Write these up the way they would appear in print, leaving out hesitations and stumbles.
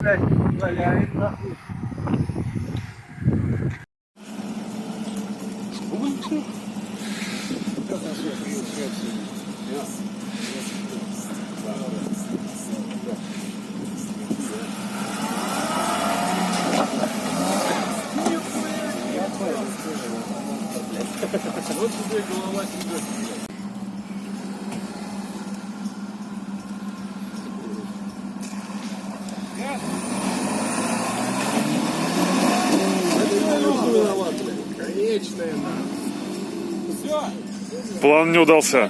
Валяет нахуй. Вот тебе голова тебе. Конечная. Все. План не удался.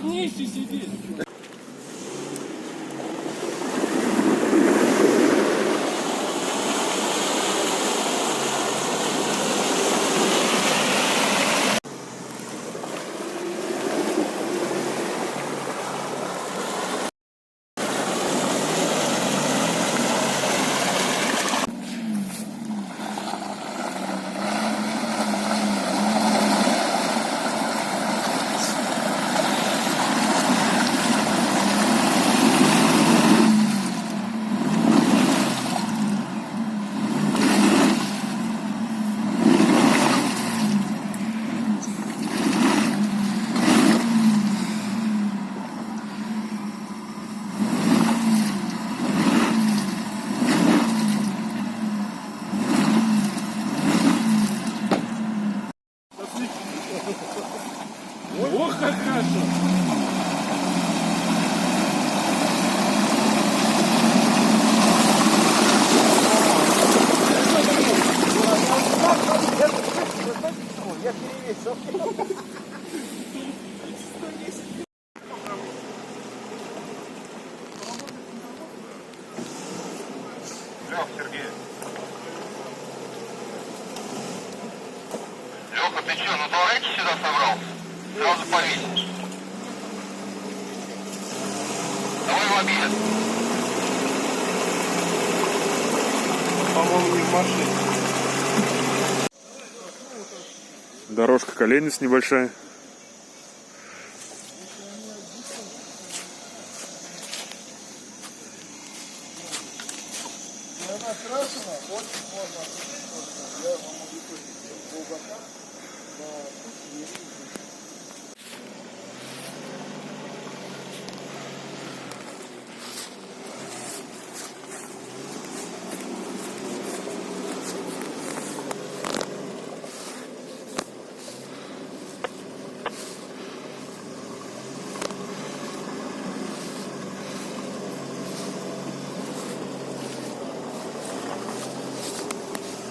Ох, как хорошо! Я перевесил. Лёх, Сергей. Лёха, ты чё, на туалете сюда собрался? Сразу повесишь. Давай в обед. По-моему, не в машине. Дорожка коленец небольшая. Она крашена, очень можно отключить. Я вам могу глубоко, но тут есть.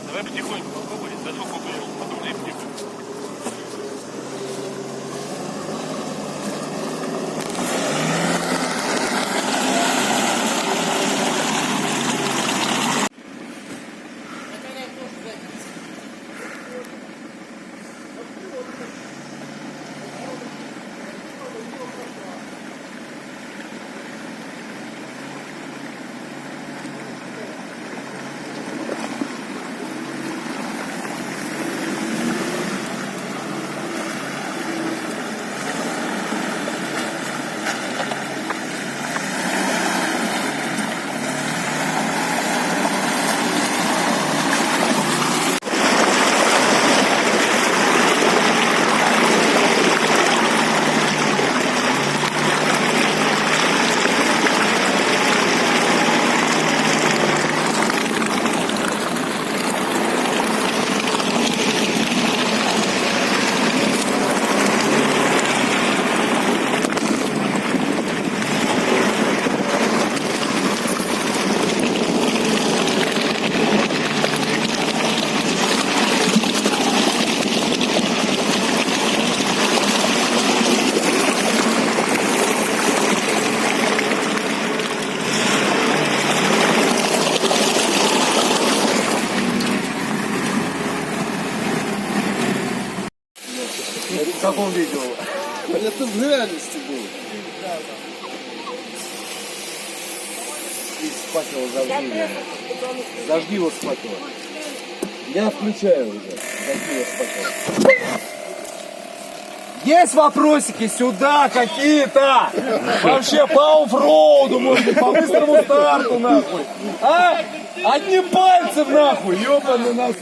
Давай потихоньку попробуй, до сколько будешь, потом липнем. В каком видео? Это в реальности было. И с факела зажги. Зажги его с факела. Я включаю уже. Зажги его с факела. Есть вопросики сюда какие-то? Вообще по оффроуду, может быть, по быстрому старту, нахуй. А? Одним пальцем, нахуй, ёбаный нас.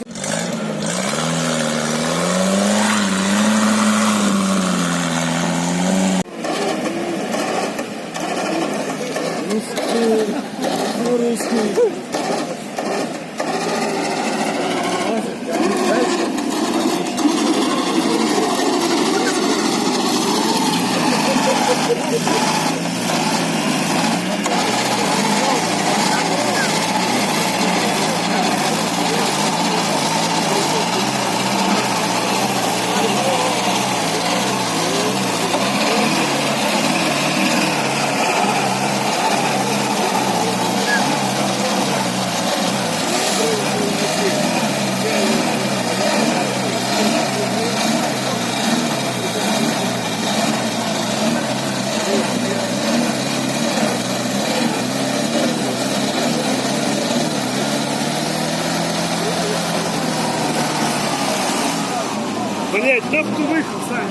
Блять, топку выехал, Сань.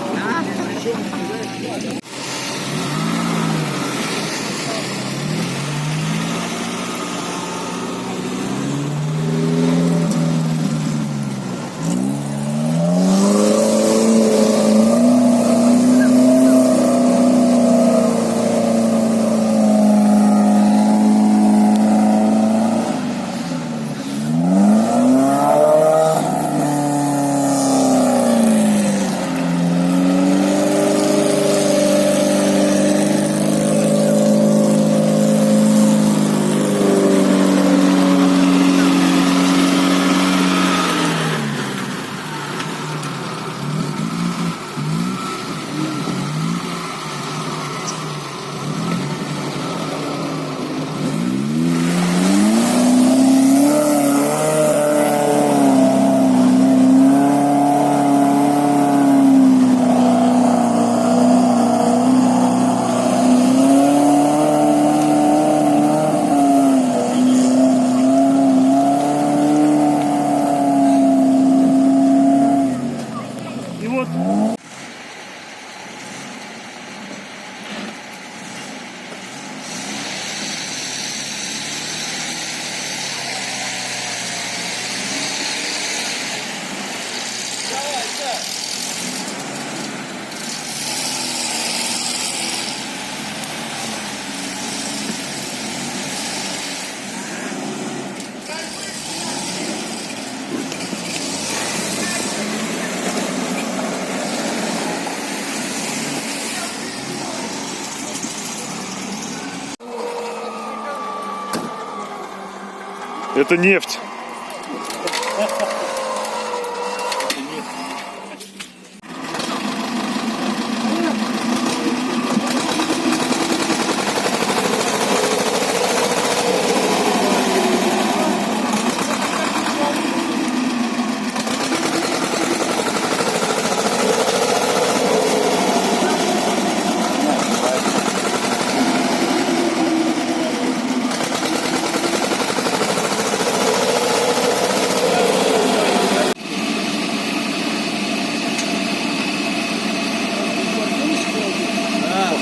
И вот это нефть.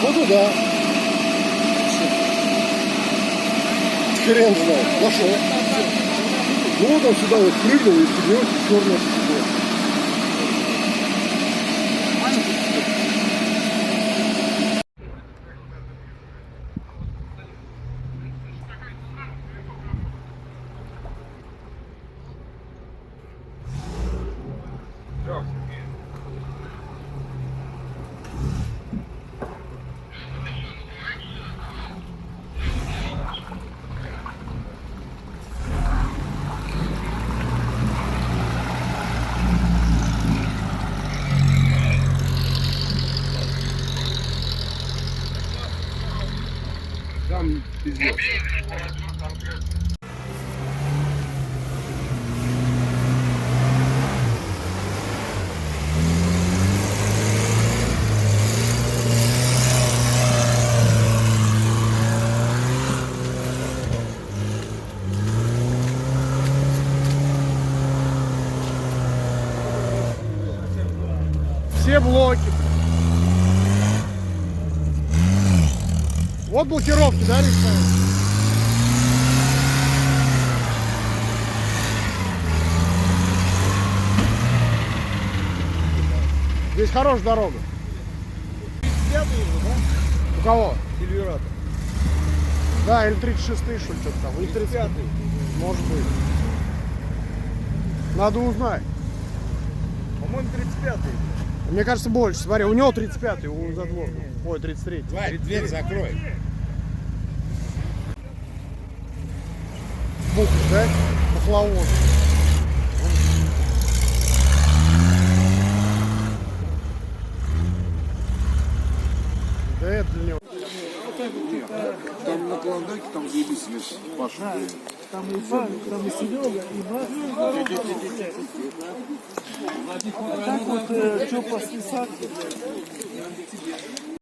Походу, да. Хрен знает. Нашел. Ну вот он сюда вот прыгнул и вперед, черное пиздец. Там пиздец. Все блоки. Вот блокировки, да, решают? Здесь хорошая дорога. 35-й, да? У кого? Сильверата. Да, или 36-й, что ли, что-то там. Или 35-й. Может быть. Надо узнать. По-моему, 35-й. Мне кажется, больше. Смотри, у него 35-й, у затворного. Ой, 33-й. Варь, дверь закрой. Бухаешь, да? Пахлавоз. Да это для него. Там на Клондайке, там заебись весь Паша. Там и Паш, там и Серега, и Бас. А так вот, что после садки.